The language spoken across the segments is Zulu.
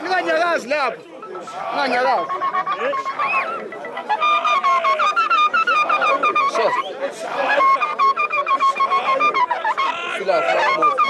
Nganyakazi lapho. Nganyakazi. Chef. Fila. Come on,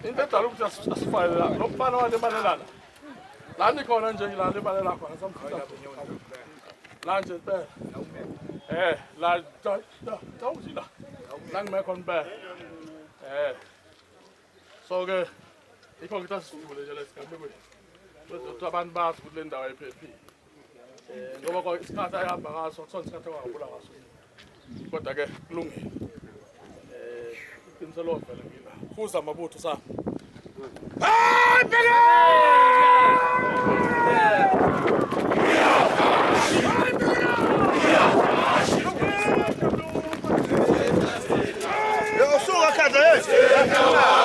Inte tal om att spela. Loppan och det man är där. Landet kan inte göra landet bara där kvar som. Landet där. La da da. Lang med kon bär. Så det jag kan inte skulle jag läska med. Så ban bas skulle lända i PP. Då var ska ta bara så ska ta vara på där så. Gott att lungi. Inte så långt väl gilla. Fusa mabuto sa. Eu sou a cadeia.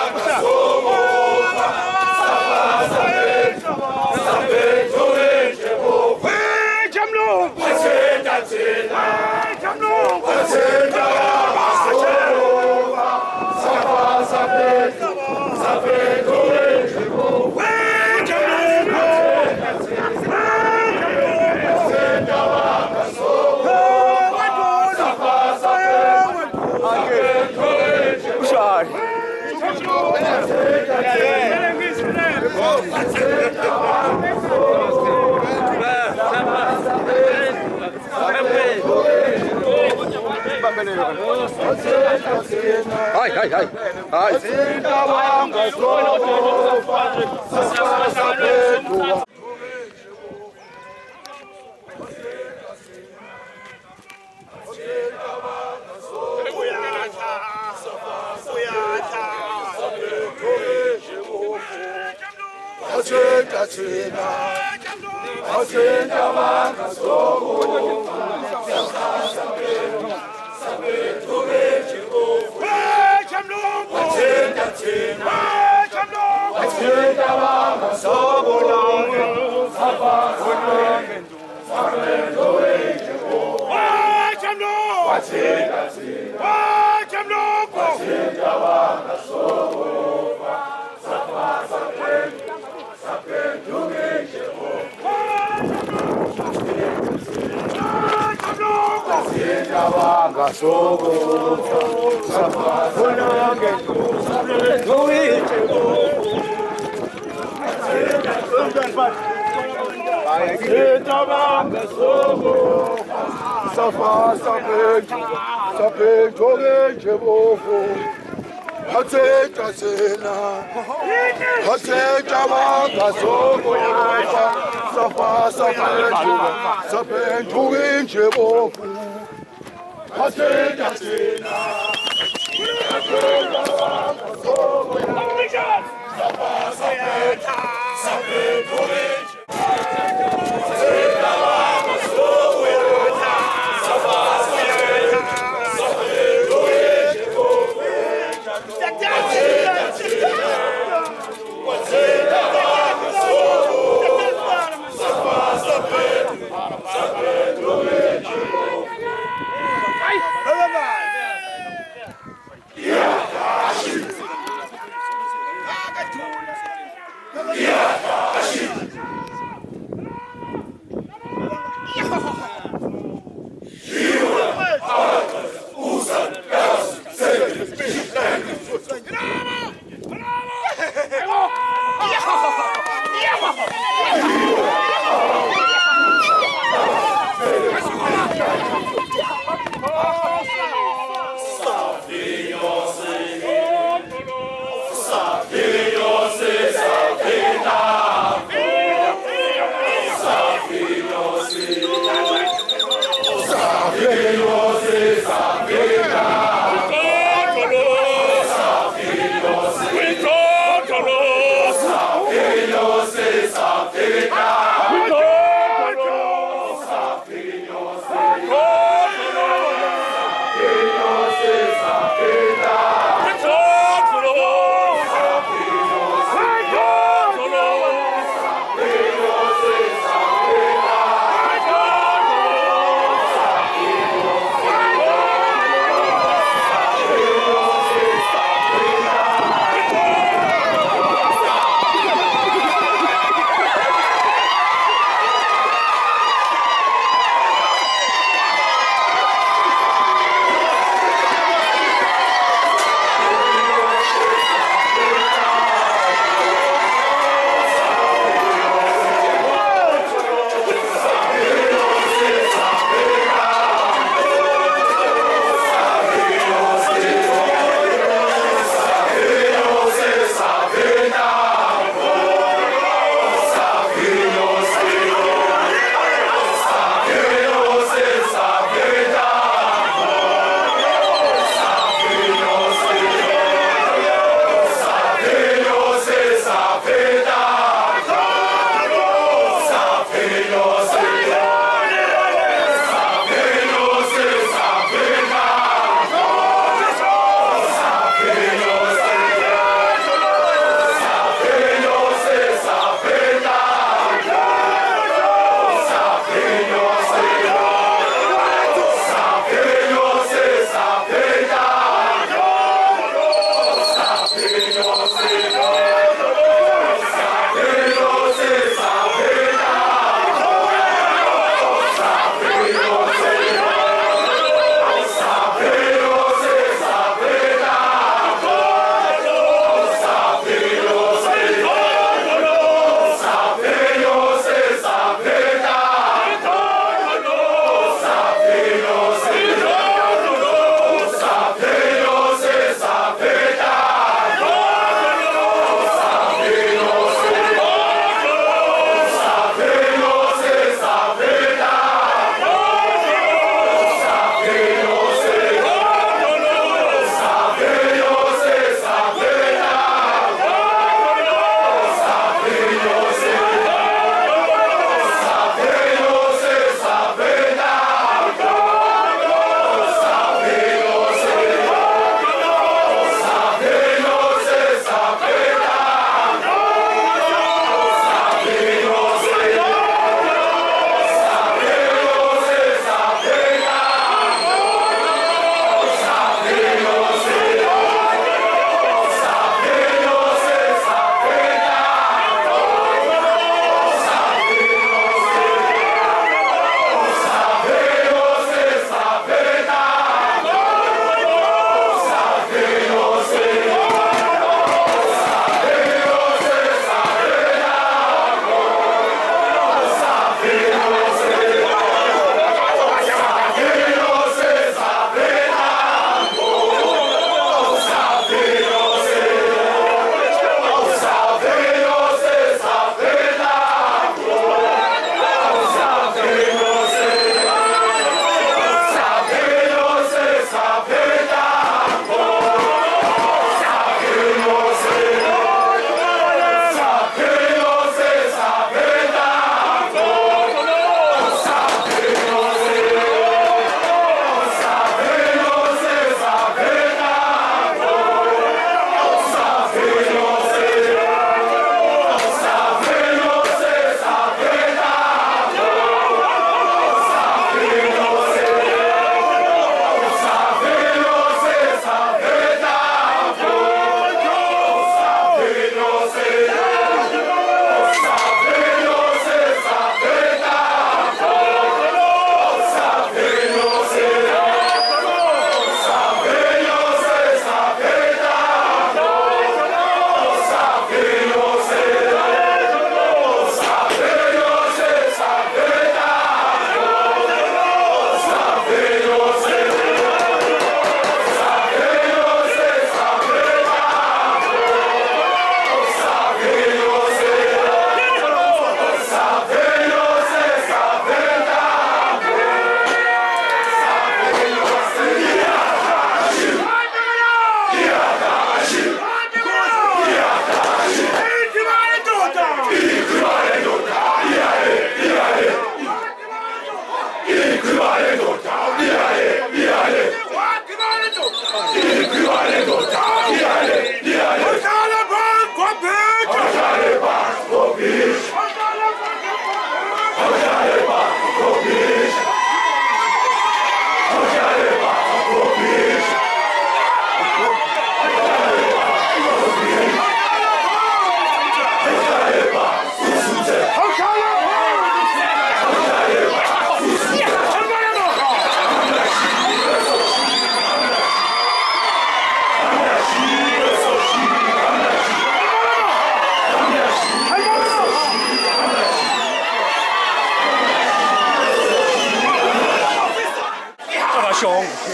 akashongo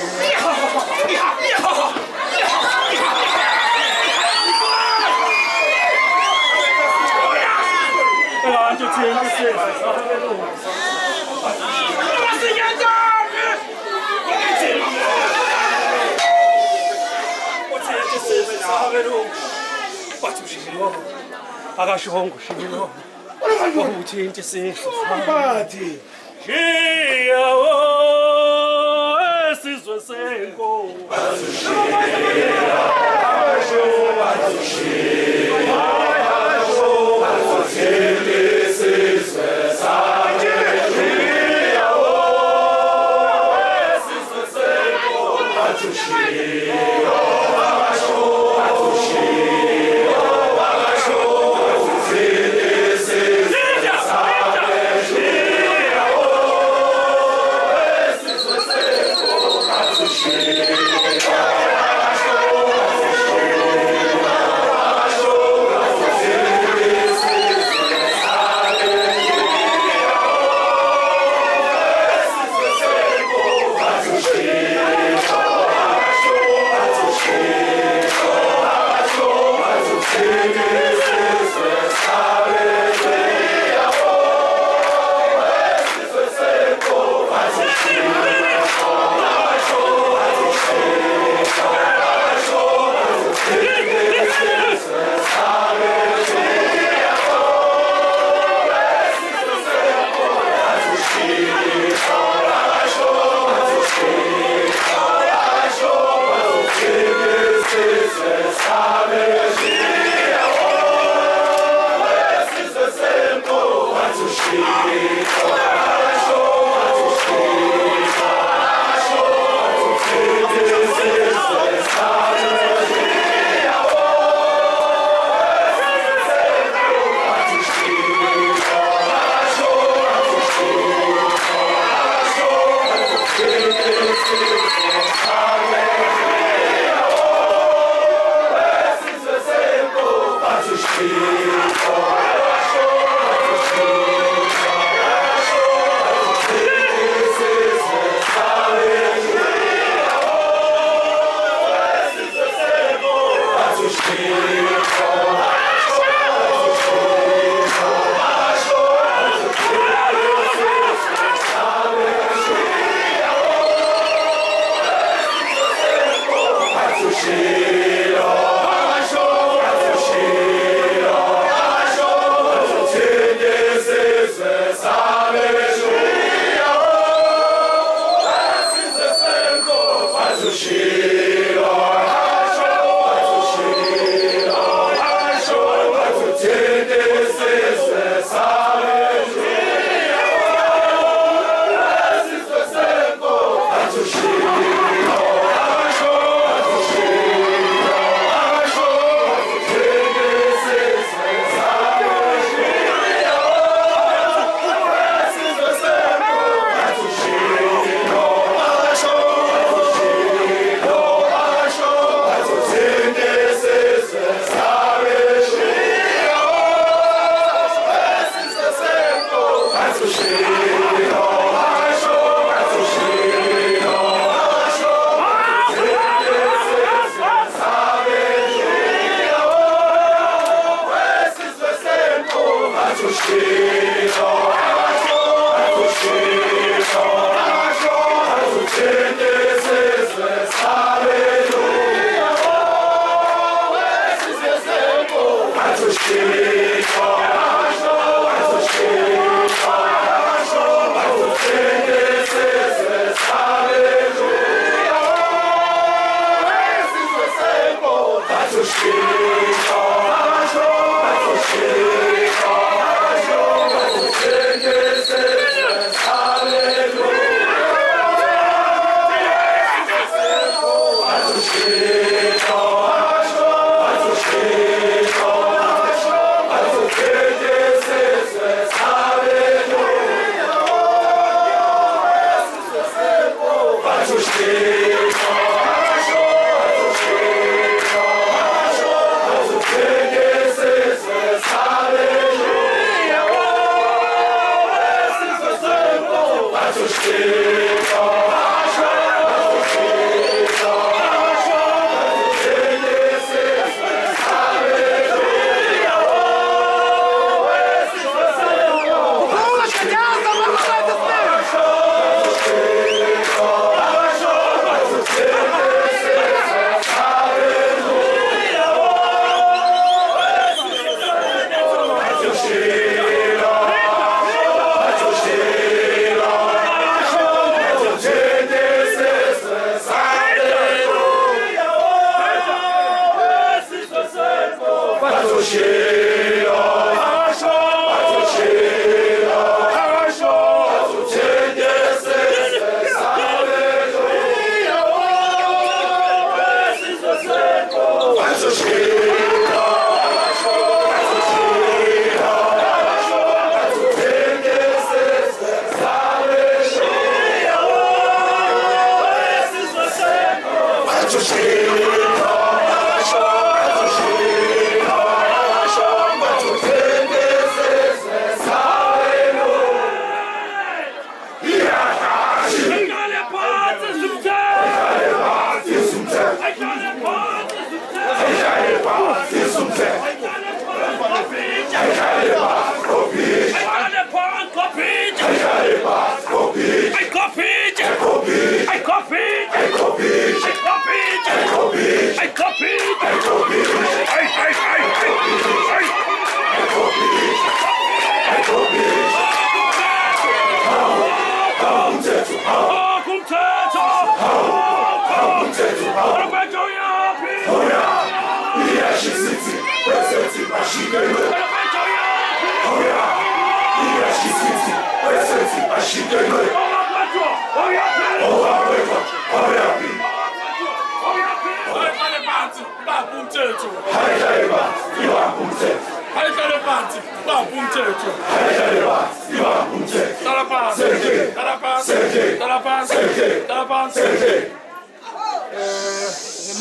kanti thina akashongo shilo wawuthinta isizwe Bathi. shiyawo esizwe senkosi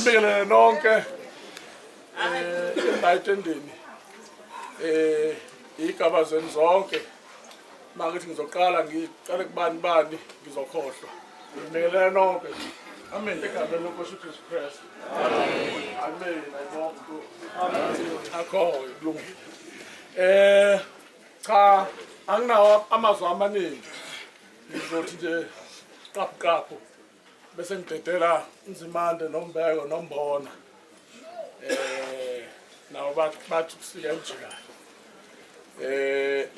Ngibingelele nonke bayitendeni igabazweni zonke mangithi ngizoqala ngiqale kubani ngizokhohlwa ngibingelele nonke amen egameni lenkosi uJesu Kristu amen ayibonke akho kulungile cha anginawo amazwi amaningi ngizothi nje qaphu bese ngidedela Nzimande noMbeko noMbona nawo bathi kusika enjikayo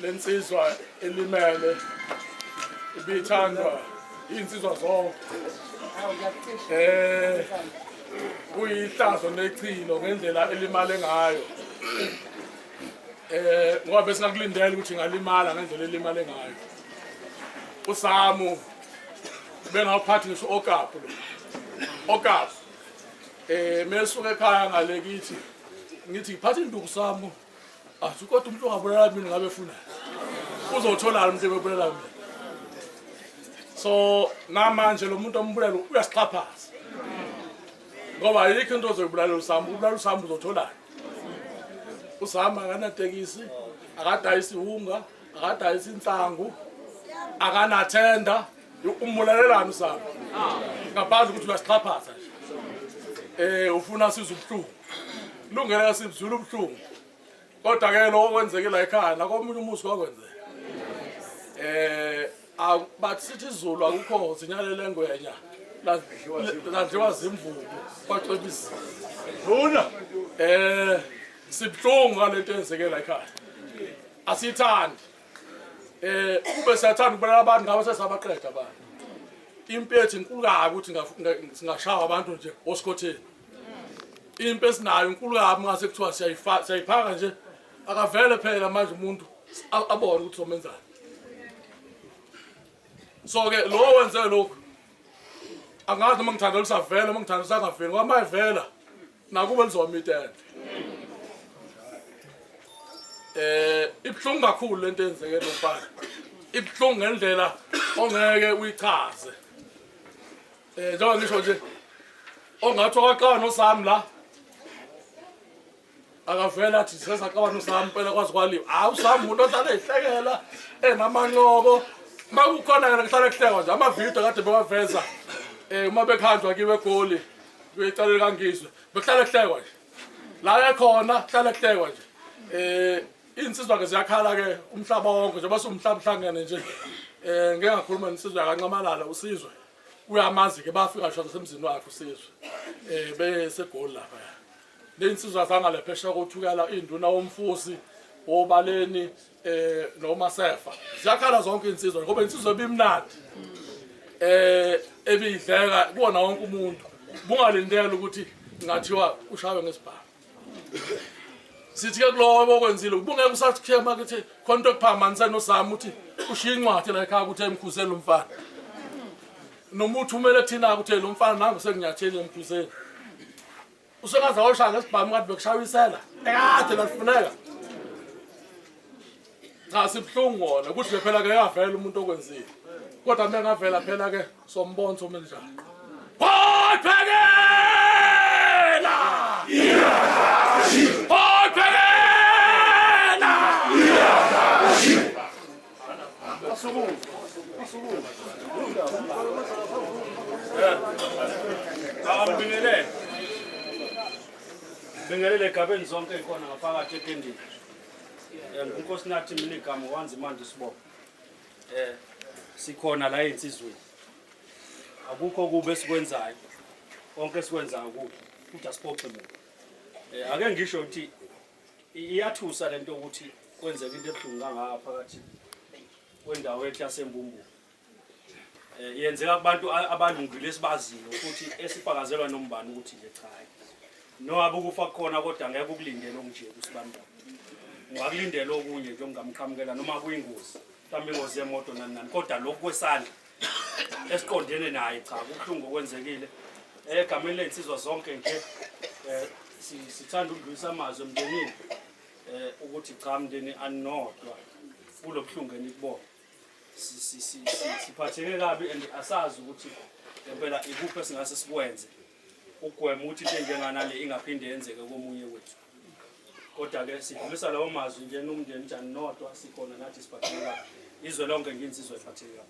lensizwa elimele ibithandwa insizwa zonke kuyihlazo nechilo ngendlela elimale ngayo ngoba bese ngakulindela ukuthi ngalimala ngendlela elimale ngayo uSamu bengawuphathi ngisho okapu mesuka ekhaya ngale kithi ngithi ngiphathe induku Samu athi kodwa umuntu ongabulela mina ngabe efuna uzothola umuntu ebebulela mina so namanje lo muntu ombulela uyasixhaphaza ngoba ayikho into ozobulalela uSamu ubulala uSamu uzothola uSamu akanatekisi akadayisi unga akadayisi inhlangu akanathenda umbulalelana uSamu ngaphandle ukuthi uyasixhaphaza nje ufuna size ubuhlungu lungela sizula ubuhlungu kodwa ke lo okwenzeke la ekhaya la komunye umuzi kwakwenzeka bathi sithi izulu akukho zinyalele ngwenya ladliwa zimvubu kwacebisa lona sibhlungu ngalento eyenzeke la ekhaya asithandi kube siyathanda ukubona abantu ngabe sesabaqeda abantu impethu inkulu kabi ukuthi singashawa abantu nje osikhotheni impi esinayo inkulu kabi ngase kuthiwa siyayiphaka nje akavele phela manje umuntu abone ukuthi somenzani so ke lo wenze lokho angazi uma ngithanda lisavela uma ngithanda lisangaveli ngoba mayivela nakube lizomitende ibhlungu kakhulu lento eyenzeke lo mfana ibhlungu ngendlela ongeke uyichaze njengoba ngisho nje ongathi okwaqala noSamu la akavela athi sesaqaba noSamu phela kwazi kwaliwa uSamu umuntu ohlala ehlekela enamanqoko makukhona yena kuhlala kuhlekwa nje amavidiyo kade bewaveza uma bekhanjwa kiwe egoli kuyicala kangizwe behlala kuhlekwa nje la ekhona kuhlala kuhlekwa nje insizwa ke ziyakhala ke umhlaba wonke nje base umhlaba uhlangene nje ngeke ngakhuluma nesizwe yakancamalala usizwe uyamazi ke bafika ngisho semzini wakhe usizwe bese egoli lapha lensizwa zangale phesha kothukela induna womfusi obaleni noMasefa ziyakhala zonke insizwa ngoba insizwa ebimnandi ebidleka kuona wonke umuntu bungalindela ukuthi ngathiwa ushawe ngesibhamu sithi ke kulowo okwenzile ubungeke usathi khema ukuthi khonto okuphamanisa noSamu uthi ushiya incwadi la ekhaya ukuthi emkhuzeni umfana nomuntu umele thina ukuthi lo mfana nangu senginyatheli emkhuzeni usengaza washaya ngesibhamu kade bekushawisela ekade lafuneka cha sibhlungu wona ukuthi phela ke yavela umuntu okwenzile kodwa mengavela phela ke sombona somenjani hayi pheke Bingelele egabeni zonke ikhona ngaphakathi etendeni. Unkosi nathi mina igama wanzi manje sibopha. Sikhona la insizweni. Akukho kube esikwenzayo. Konke esikwenzayo kubi. Futhi asiphoxe mina. Ake ngisho ukuthi iyathusa lento ukuthi kwenzeka into ebuhlungu kangaka phakathi kwendawo ethi yaseMbumbu. Yenzeka kubantu abalungile esibaziyo futhi esifakazelwa nombani ukuthi nje cha. No abukufa khona kodwa ngeke ukulindele onje kusibamba. Ungakulindela okunye nje ongamqhamukela noma kuyingozi. Mhlawumbe ingozi yemoto nani kodwa lokho kwesandla esiqondene naye cha kubuhlungu okwenzekile. Egameni lensizwa zonke nje sithanda ukudlulisa amazwi emndenini ukuthi cha mndeni anodwa kulobuhlungu enikubona. Siphatheke kabi and asazi ukuthi ngempela ikuphi esingase sikwenze ukugwema ukuthi into enjenganale ingaphinde yenzeke komunye wethu. Kodwa ke sidlulisa lawo mazwi nje nomndeni njani nodwa sikhona nathi siphatheke kabi. Izwe lonke nginsizwe iphatheke kabi.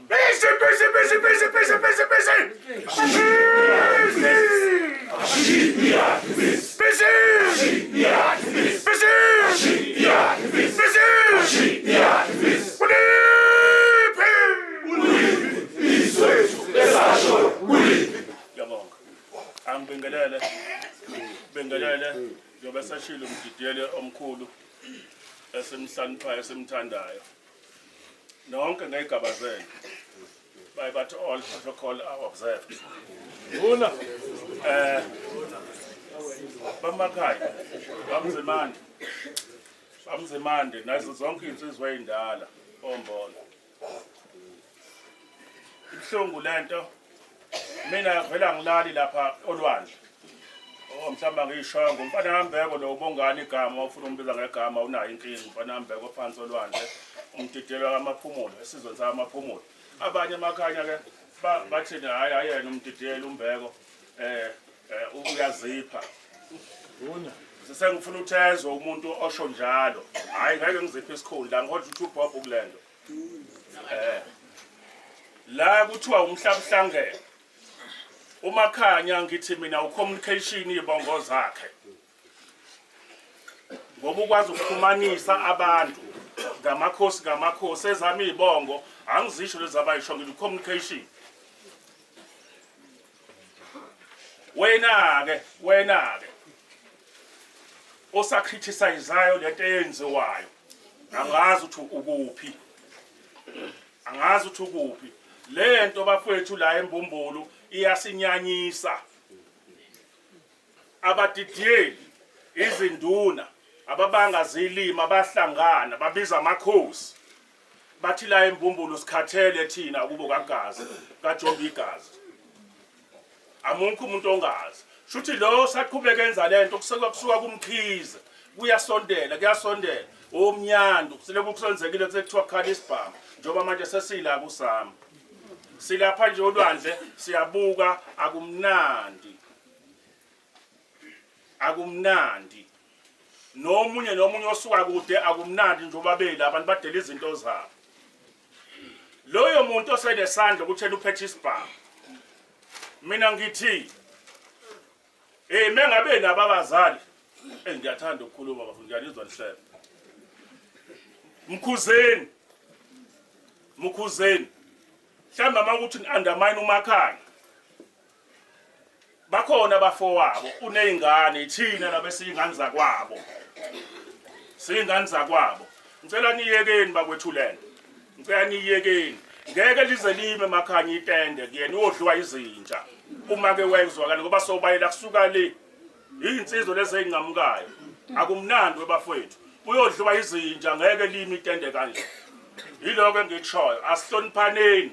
Busy. Bengelele njobe sashilo umdidiyele omkhulu esemhlaniphayo esemthandayo. Nonke ngayigabazela. But all protocol are observed. Una bamakhaya bamzemande nazo zonke insizwa ezindala ombona. Ibhlungu lento mina vela ngilali lapha olwandle. Mhlamba ngisho ngumfana kaMbeko lo ubongani igama ufuna umbiza ngegama unayo inkingi umfana kaMbeko phansi olwandle umdidelo kamaphumulo esizweni samaphumulo. Abanye emakhaya ke bathi hayi ayena umdidelo uMbeko uyazipha. Sesengifuna uthezwe umuntu osho njalo. Hayi ngeke ngiziphe isikhundla ngihodla ukuthi uBob ukulendo. La kuthiwa umhlabuhlangene. Umakhanya ngithi mina ucommunication ibongo zakhe. Ngoba ukwazi ukuxhumanisa abantu ngamakhosi ezami ibongo angizisho lezi abayisho ngithi communication. Wena ke osacriticizeayo lento eyenziwayo angazi ukuthi ukuphi lento bafethu la eMbumbulu iyasinyanyisa. Abadidiyeli izinduna ababanga zilima bahlangana babiza amakhosi bathi la eMbumbulu sikhathele thina kubo kaGazi kaJobi igazi. Amunku umuntu ongazi shuthi lo saqhubeka enza lento kusuka kumkhize kuyasondela omnyando sileku kusenzekile sekuthiwa Khalisbham njoba manje sesila kusama silapha nje olwandle siyabuka akumnandi nomunye osuka kude akumnandi njoba bela abantu badela izinto zabo. Loyo muntu osenesandla ukuthi uphethe isibhamu mina ngithi mengabe nababazali ngiyathanda ukukhuluma bafundi ngiyalizwa lihlelo Mkhuzeni mhlamba makuthi ngiandamine uMakhanya bakhona bafowabo unezingane thina labesingane zakwabo ngicela niyekeni bakwethu lento ngeke lize lime Makhanya itende kuyena uyodliwa izinja uma ke wezwakala ngoba sobayela kusuka le insizwe lezi engamukayo akumnandi webafowethu uyodliwa izinja ngeke lime itende kanje. Yiloko engitshoyo asihloniphaneni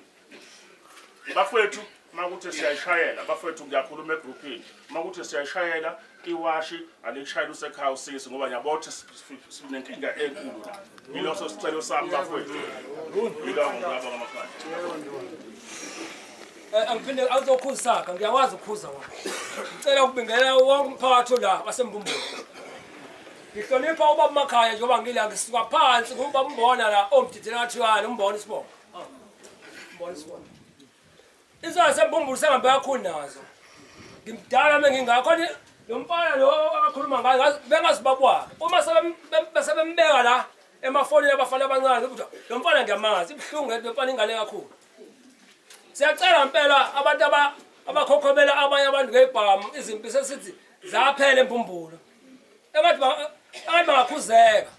bafowethu makuthi siyayishayela bafowethu ngiyakhuluma egroupini makuthi siyayishayela iwashi alishayela usekhaya usisi ngoba nyabothi sinenkinga enkulu la. Yiloko sicelo sami bafowethu yiloko ngaba ngamakhaya. Angiphinde awuzokhuzaka ngiyawazi ukhuza wona. Ngicela ukubingelela wonke umphakathi la waseMbumbulu. Ngihlonipha ubaba Makhaya njengoba ngila ngisuka phansi kuba umbona la omdidela thiwana umbona isibongo. Umbona isibongo. Isizwe sembumbulu sengambe kakhulu nazo. Ngimdala mengingakho lo mfana lo akakhuluma ngayo bengasibabwa. Uma sebembeka la emafonini abafana abancane ukuthi lo mfana ngiyamazi ibhlungu lo mfana ingane kakhulu. Siyacela impela abantu abakhokhobela abanye abantu ngebhamu izimpi sesithi zaphela embumbulu. Engathi bangakhuzeka.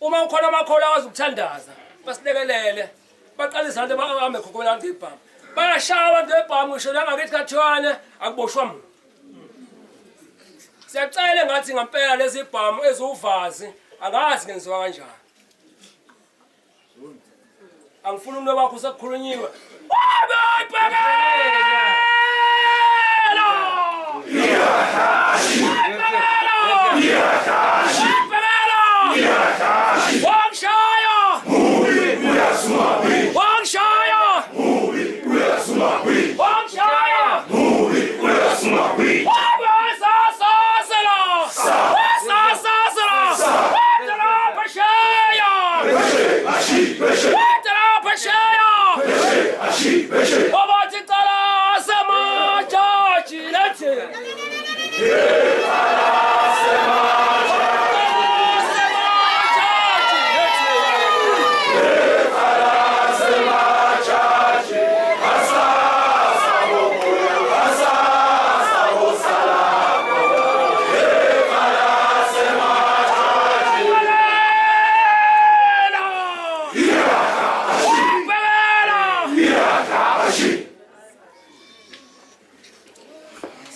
Uma ukhona amakhola akwazi ukuthandaza basilekelele. Baqalisa abantu abahambe khokhobela ngebhamu. Bayashaya abantu ngebhamu ngisho la ngakithi kaThwane akuboshwa muntu. Siyacela ngathi ngempela lezi bhamu ezuvazi angazi ngenziwa kanjani. Angifuni umuntu wakho sekukhulunyiwe.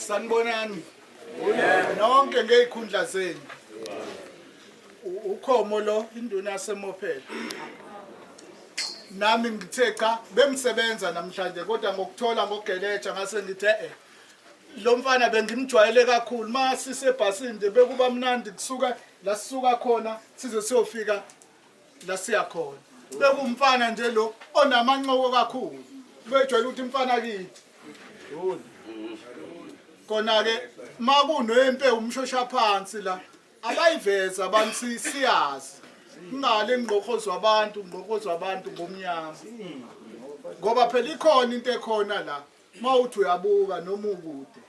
Sanibonani. Nonke ngeikhundla zenu. Ukhomo lo induna yaseMophela. Nami ngithe cha bemsebenza namhlanje kodwa ngokuthola ngogeleja ngase ngithe lo mfana bengimjwayele kakhulu mase sebhasini nje bekuba mnandi kusuka la sisuka khona size siyofika la siya khona. Bekumfana nje lo onamanqoko kakhulu. Bejwayele ukuthi mfana kithi. Kona ke makunempe umshosha phansi la abayiveza abantu siyazi ngale ngqoqozwa abantu ngomnyama ngoba phela ikhona into ekhona la mawuthi uyabuka noma ukude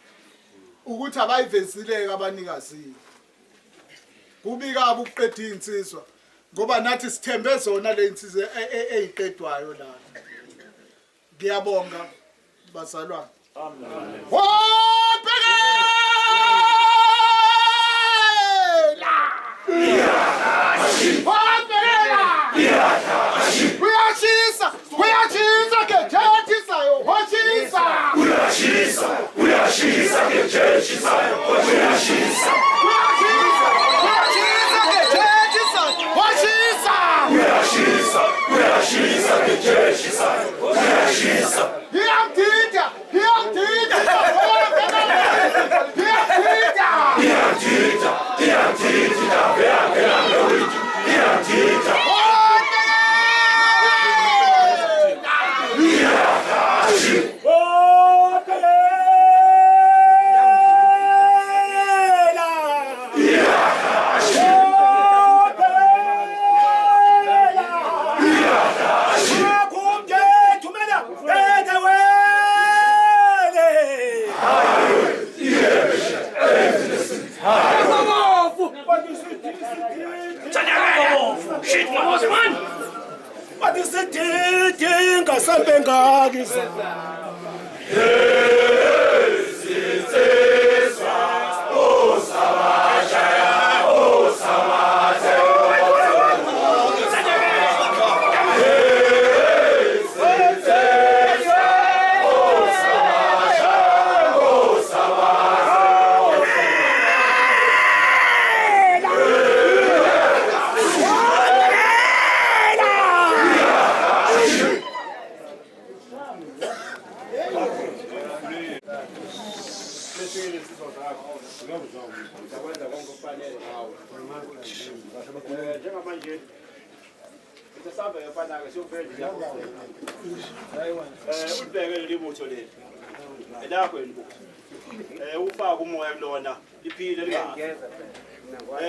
ukuthi abayivezileke abanikazi kubika ubuqeda insizwa ngoba nathi sithembe zona le insizwe eyiqedwayo la ngiyabonga bazalwane amen.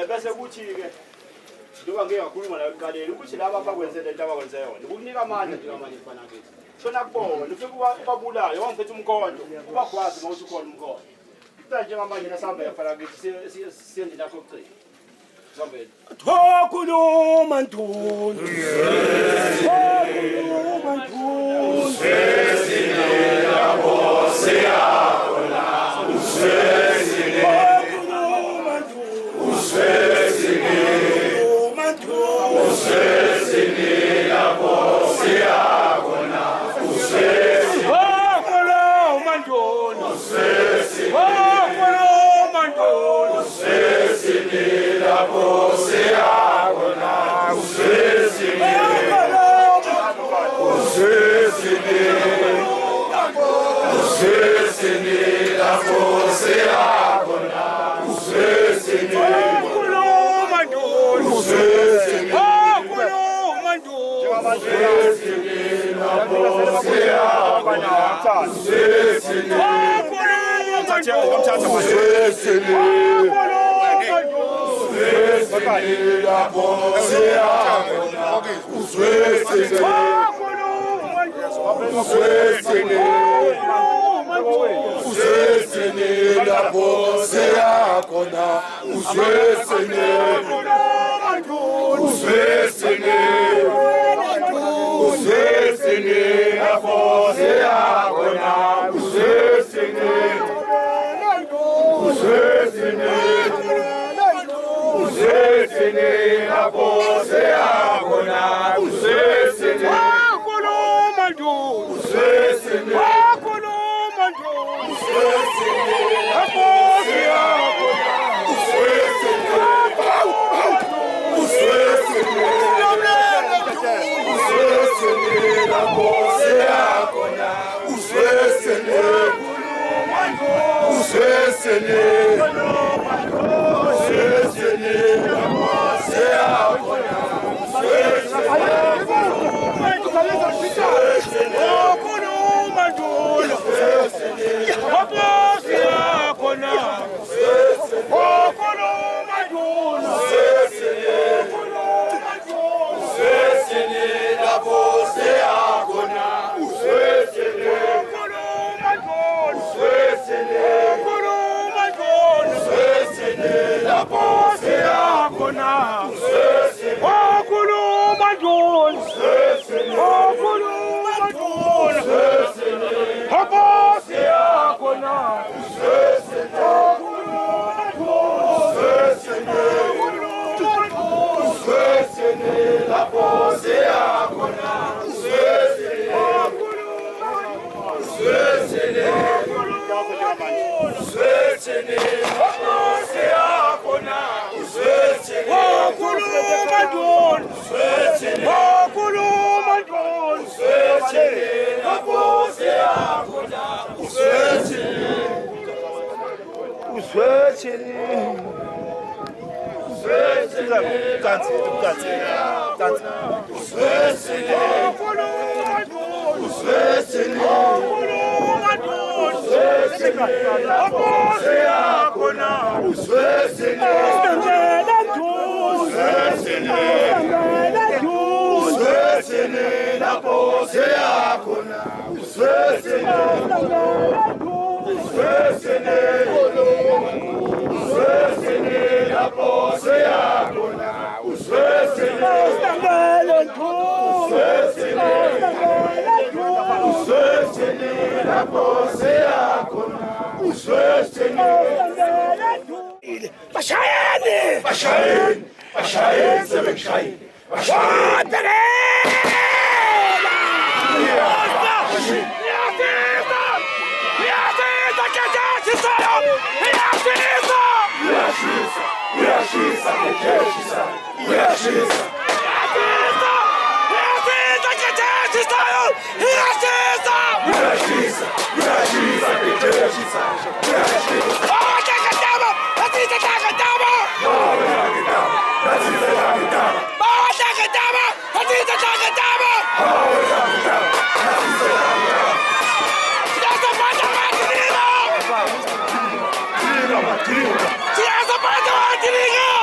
bese kuthi-ke njengoba ngike ngakhuluma nayo ekuqaleni ukuthi laba abakwenze lento abakwenze yona ukukunika amandla njengamanje kufana kithi shona kubona ufike ubabulale wangiphethe umkhonto ubagwazi ngokuthi ukhona umkhonto manje njengamanje nasihamba yafana kithi siyendlela yakho yokucina sihambeni Thokhuluma ntoni Thokhuluma ntoni Sesinela Bose yakho na Sesinela Sesinela Sesinela Bose yakho na Thokhuluma ntoni Thokhuluma ntoni Sesinela Bose yakho na Sesinela Sesinela Bose yakho na Thokhuluma ntoni Thokhuluma Tiasa Padawan,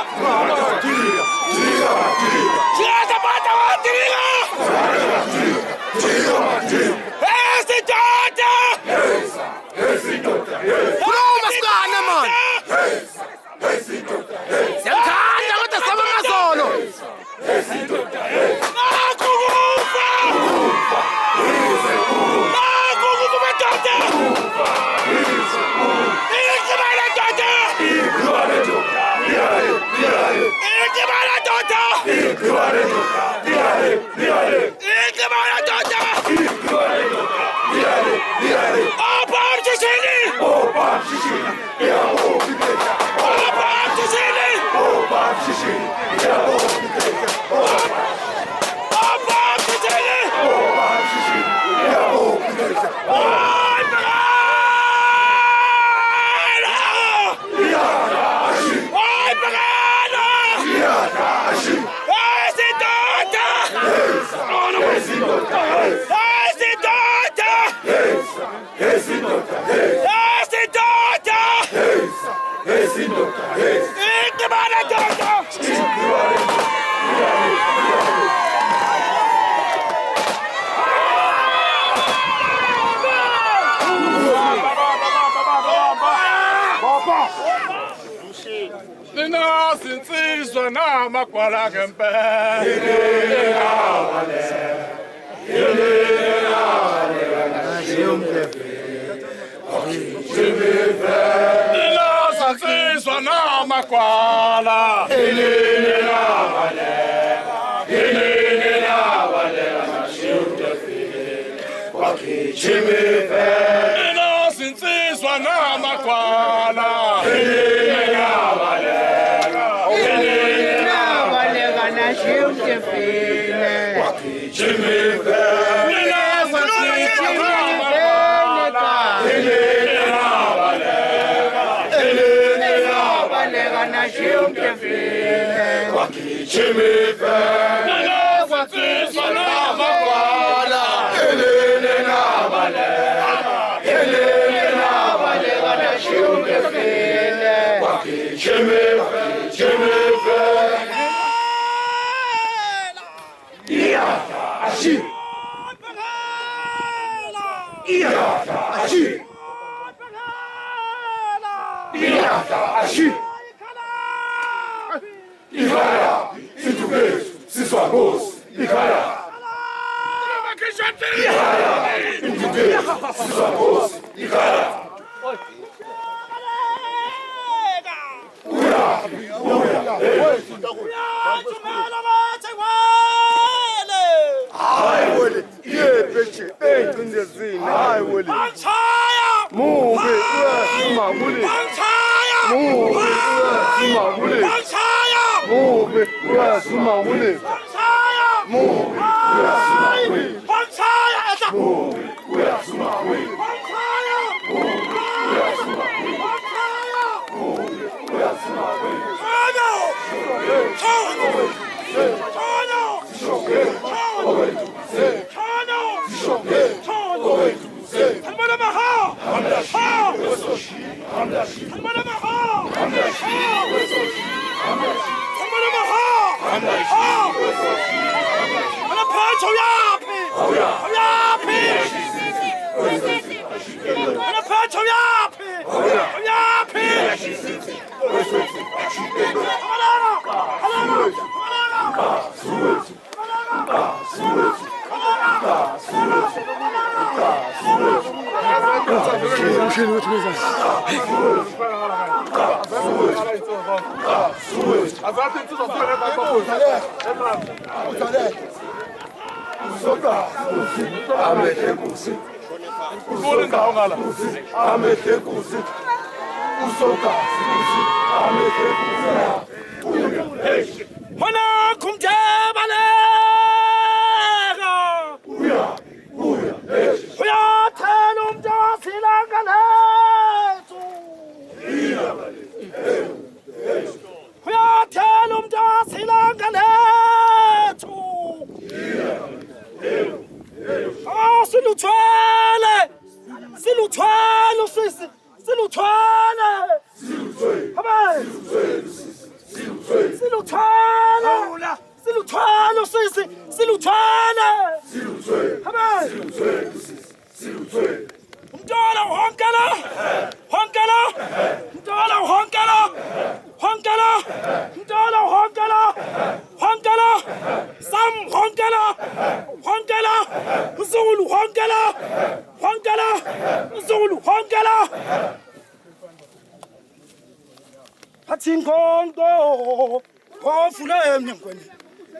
Nina sinsizwa namagwala ngempela. Nina sinsizwa namagwala. Nina sinsizwa namagwala.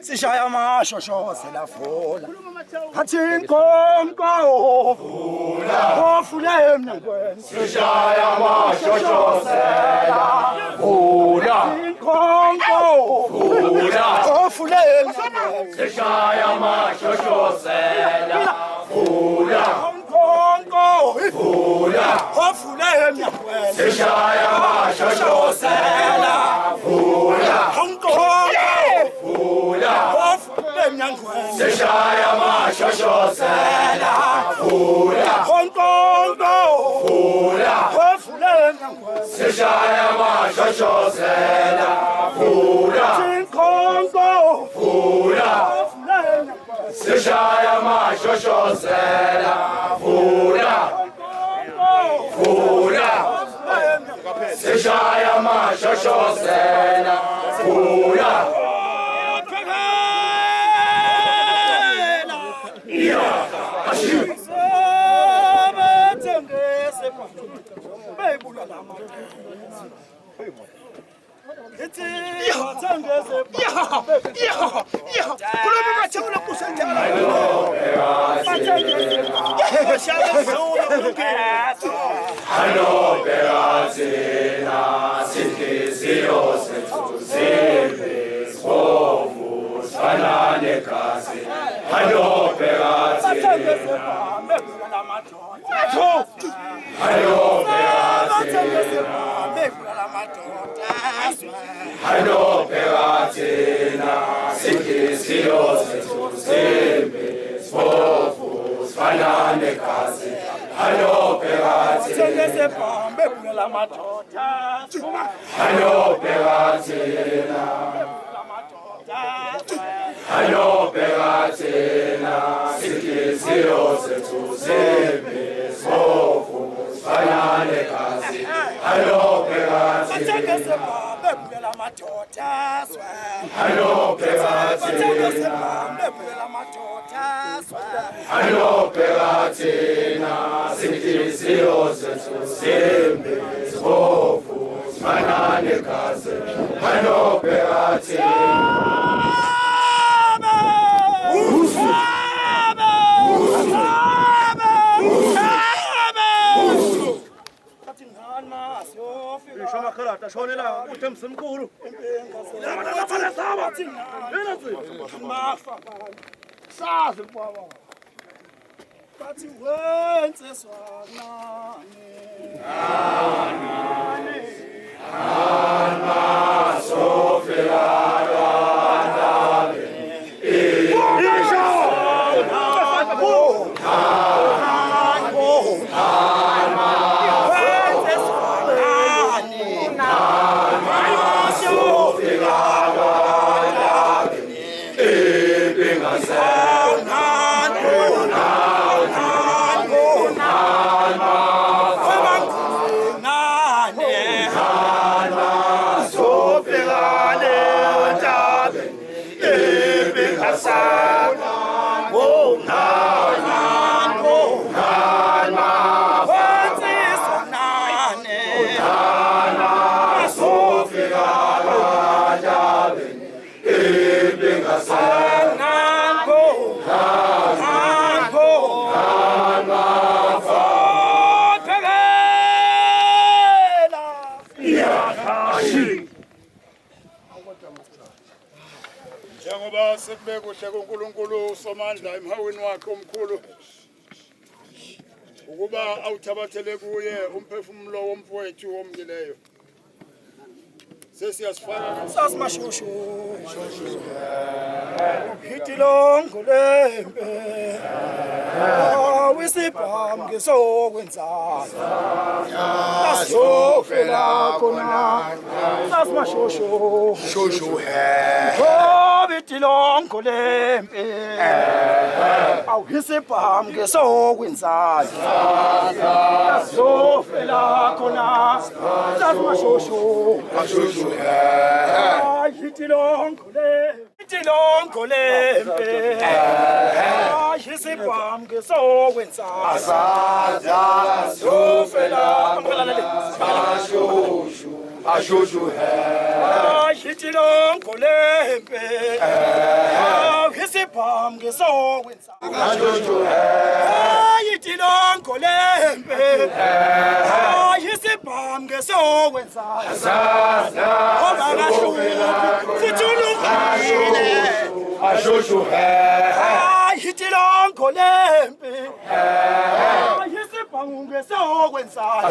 Sishaya amashosho selafula Pathinkonko ofule emnyangweni Sishaya amashosho selafula Pathinkonko ofule emnyangweni Sishaya amashosho selafula Pathinkonko ofule emnyangweni Sishaya amashosho selafula Sishaya amashosho selafula Sishaya amashosho selafula sishaya mashoshozela vula vula sishaya mashoshozela vula Anoberatina sinhliziyo zethu zimbi zibomvu zifanane gazi Anoberatina sinhliziyo zethu zimbi zibomvu zifanane gazi Anoberatina sinhliziyo zethu zimbi zibomvu zifanane gazi Anoberatina sinhliziyo zethu zimbi zibomvu zifanane gazi Bathi wenze swanane Njengoba sekube kuhle kuNkulunkulu uSomandla emhawini wakhe omkhulu ukuba awuthabathele kuye umphefumulo womfowethu womkileyo sesiyasifaka sasimashushu hitilongo lempe wisibham ngesokwenzayo asofela khona sasimashushu Shushu hitilongo lempe awuhisibham ngesokwenzayo asofela khona sasimashushu Hitilongo lempe yisibham ngesokwenzayo Ashushu hitilongo lempe yisibham ngesokwenzayo hitilongo lempe yisibham ngesokwenzayo Ashushu hitilongo lempe yisibham ngesokwenzayo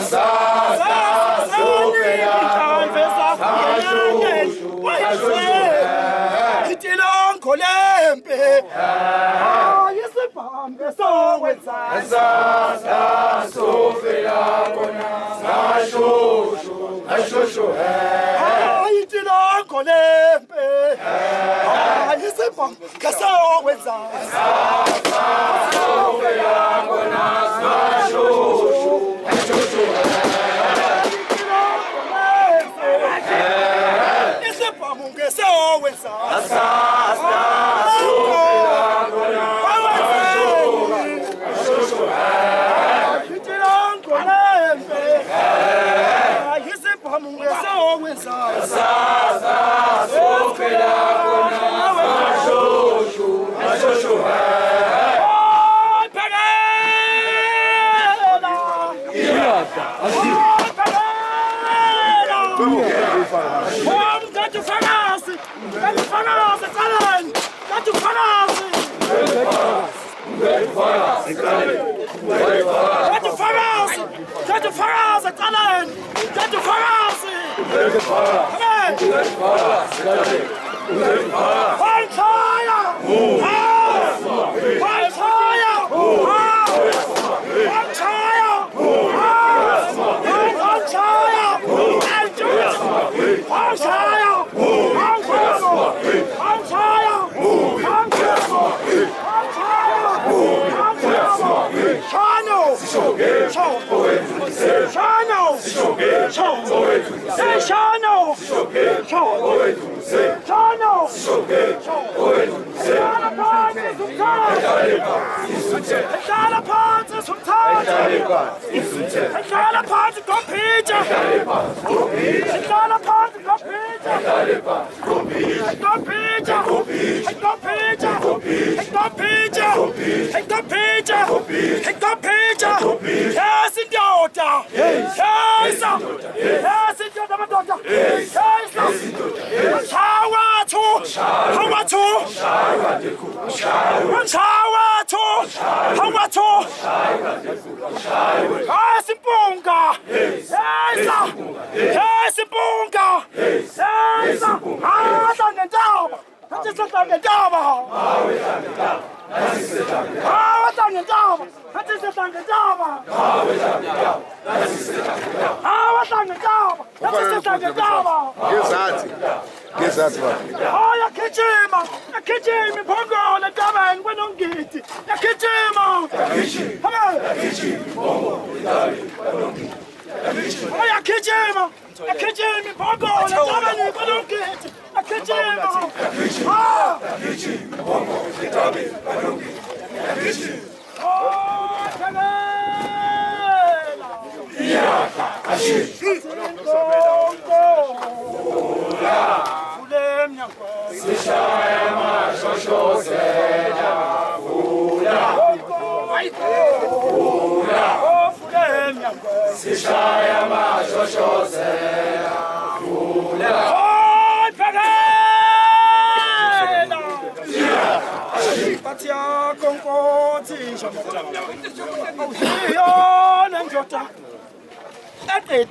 hitilongo lempe yisibham ngesokwenzayo hitilongo ngolempe ayisipho ngesawenza isipho ngesawenza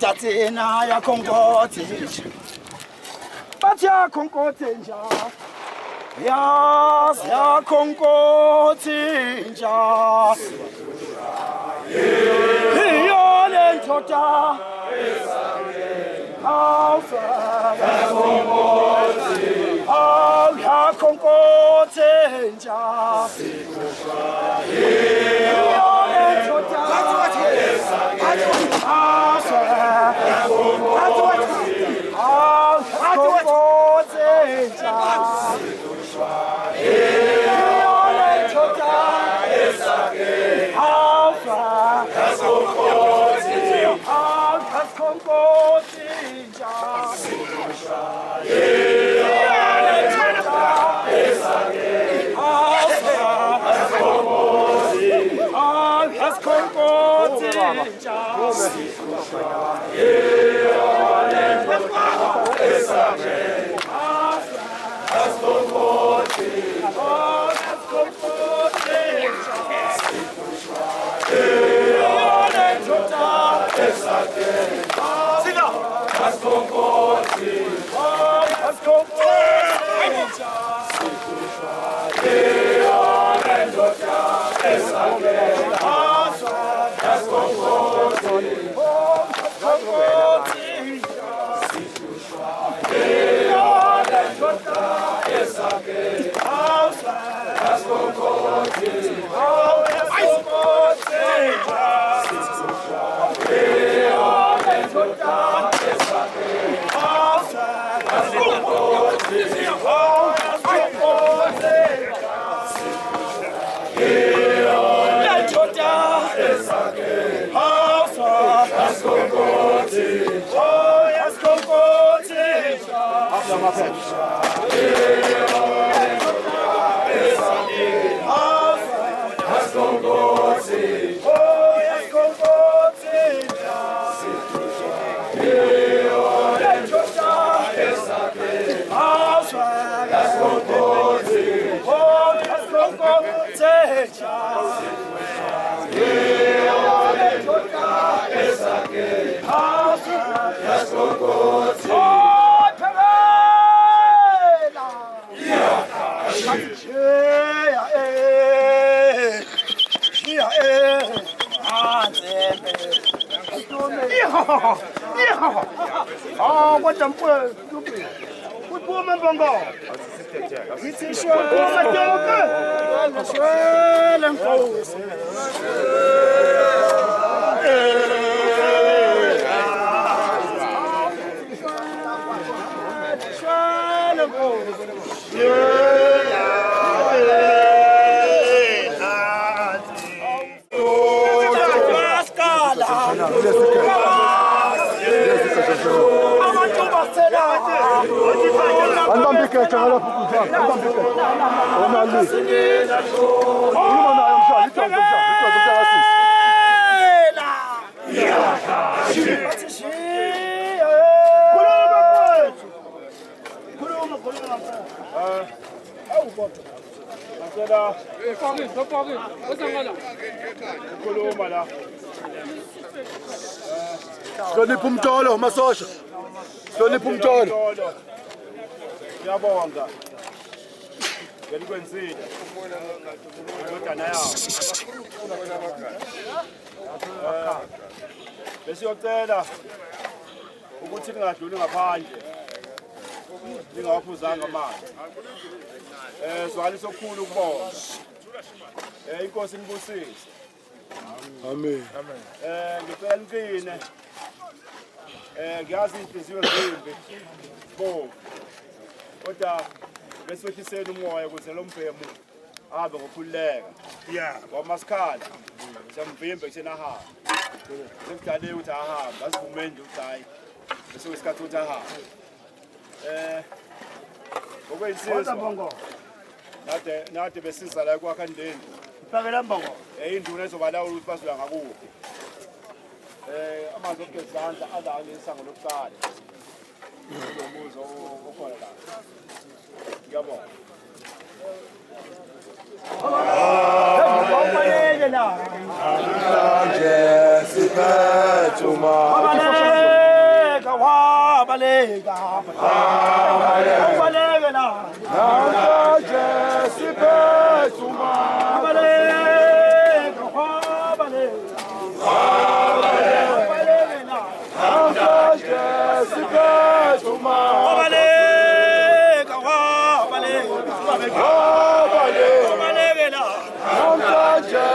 Tatina ya kongotisha Batia kongotisha Yas ya kongotisha Yole tota Alfa ya kongotisha Al ya kongotisha Yole tota Oh, Hlonipha umtolo masosha. Hlonipha umtolo. Ngiyabonga. Ngelikwenzile. Indodana yawo. Besiyocela ukuthi ningadluli ngaphandle. Ningawaphuzanga amanzi. Zwali sokhulu ukubonga. Inkosi nibusise. Amen. Ngicela niqine. Ngiyazi inhliziyo zimbi. Bo. Kodwa beswehliseni umoya ukuze lo mbhemu abe ngokhululeka. Yeah. Wamasikhala. Siyamvimba kusenahamba. Sekudale ukuthi ahamba, asivume nje ukuthi hayi. Bese kwesikhathi ukuthi ahamba. Ngokwensizwa. Nade besiza la kwakha ndeni. Phakela mbongo. Induna ezobalawula ukuthi basuka ngakuphi. Amanzi okugezandla adala isango lokuqala. Umuzo okhona la. Ngiyabonga. Awubaleke la. Namhlanje siphethuma. Wabaleka wabaleka. Awubaleke la. Namhlanje siphethuma. Wabaleka wabaleka. Wabaleke la. Namhlanje siphethuma. Wabaleka wabaleka. Wabaleke la. Namhlanje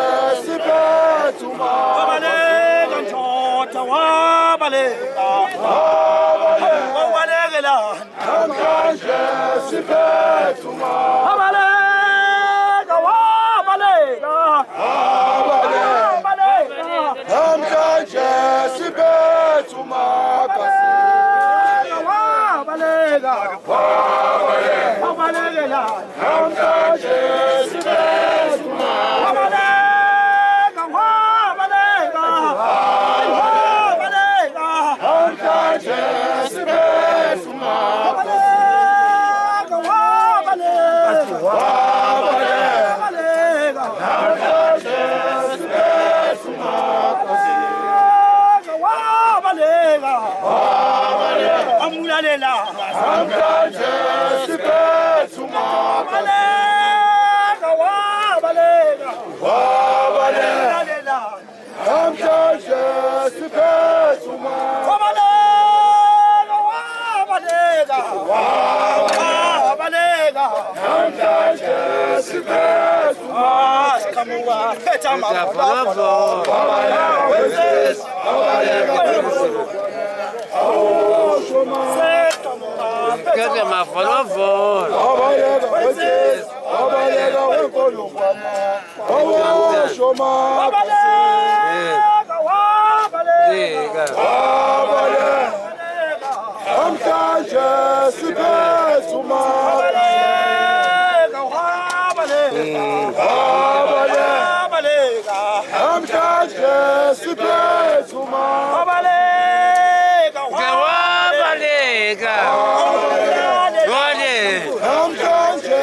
siphethuma. Wabaleka ndoda wabaleka. Wabaleke la. Namhlanje siphethuma. Wabaleka wabaleka. Wabaleka. Namhlanje siphethuma. Wabaleka. Wabaleka la. Namhlanje siphethuma. Wabaleka wabaleka. Wabaleka. Namhlanje siphethuma. Wabaleka wabaleka. Wabaleka. Namhlanje siphethuma. Wabaleka. Amulalela. Namhlanje siphethuma. Wabaleka wabaleka. Wabaleka. Namhlanje siphethuma. Wabaleka wabaleka. Wabaleka. Namhlanje siphethuma. Sikamuka phetha amavolo. Kade mavolo. Wabaleka wenkolokwana. Awoshoma. Wabaleka wabaleka. Wabaleka. Namhlanje siphethuma. siphethuma wabaleka Wabaleka. Wale. namhlanje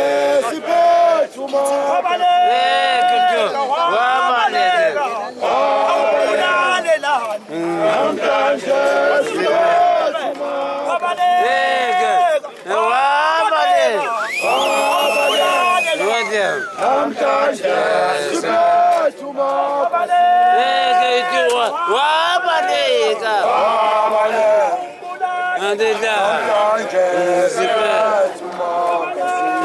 siphethuma wabaleka Wabaleka. awubulalelani namhlanje siphethuma wabaleka Wabaleka. Wale. namhlanje siphethuma Wabaleka. Andela. namhlanje siphethuma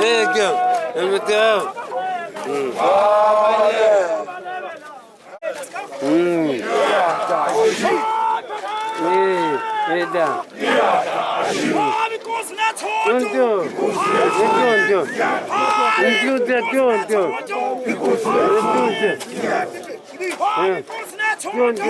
Ego. Ego. Eda. Inkosi nathonto Inkosi nathonto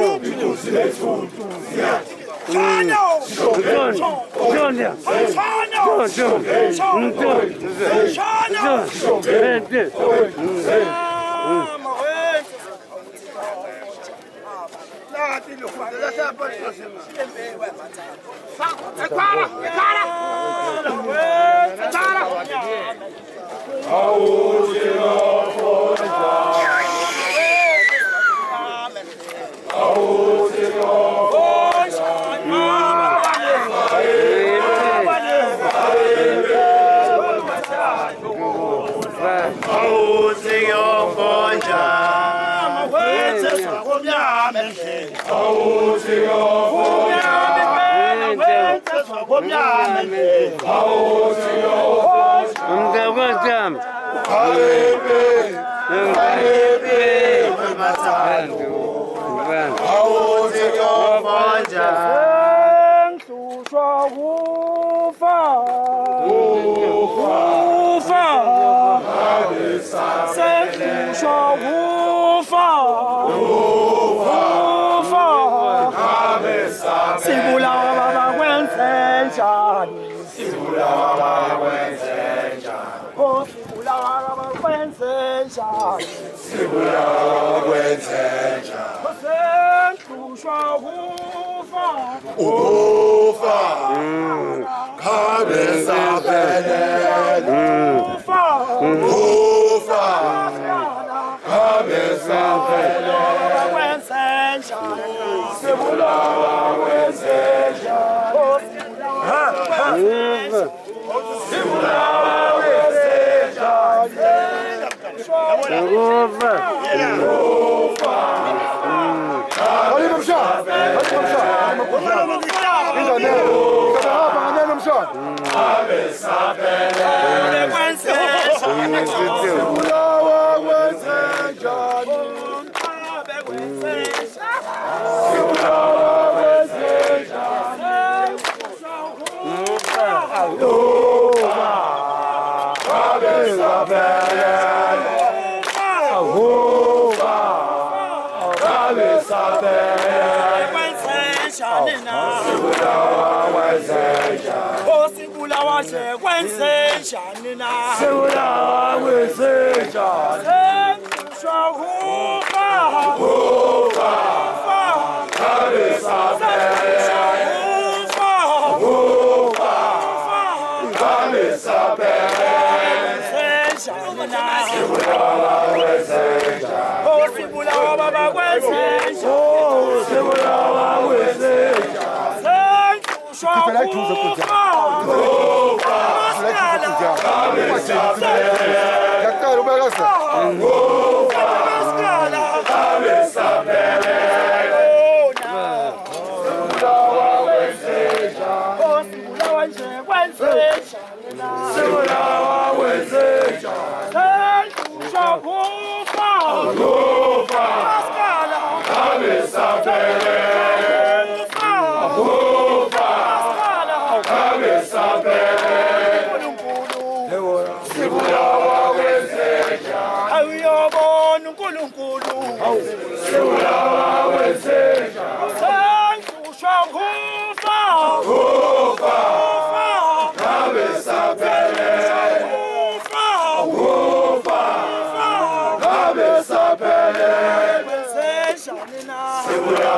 Sibula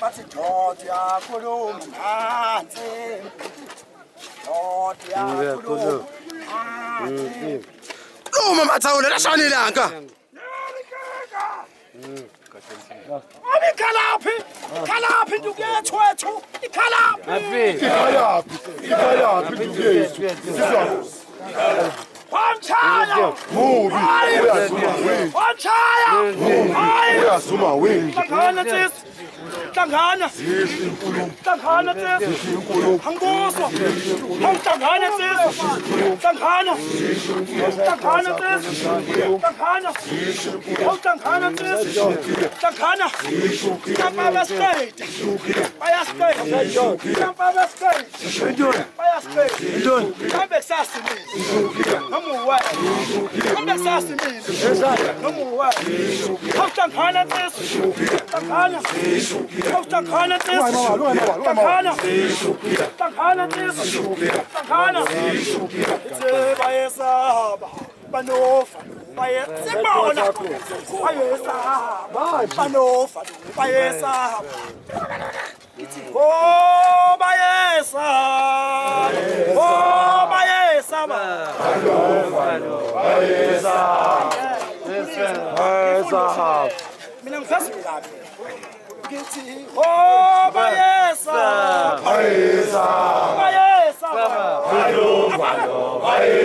Bathi George yakhuluma nansi. George yakhuluma. Uma mathawula lashana ilanga. Ikhalaphi? Ikhalaphi nduku yethu wethu? Ikhalaphi? Ikhalaphi nduku yethu. Wamchaya! Mubi. Wamchaya! Uyasuma wini. Hlangana sisi. Hlangana. Hlangana sisi. Anguswa. Hlangana sisi. Hlangana. Hlangana sisi. Hlangana. Hlangana sisi. Hlangana. Kampa bastraight. Baya straight. Kampa bastraight. Baya straight. Kambe sasi mina. Come away. Come back sasi mina. Come away. Hlangana sisi. Hlangana. Hlangana sisi. Hlangana. Hlangana sisi. Hlangana. Bayesaba. Banofa. Bayesibona. Bayesaba. Banofa. Bayesaba. Oh, bayesaba. Oh, bayesaba. Bayesaba. Mina ngifasile lapha. Ngithi oh bayesaba. Bayesaba. Bayesaba. Bayesaba.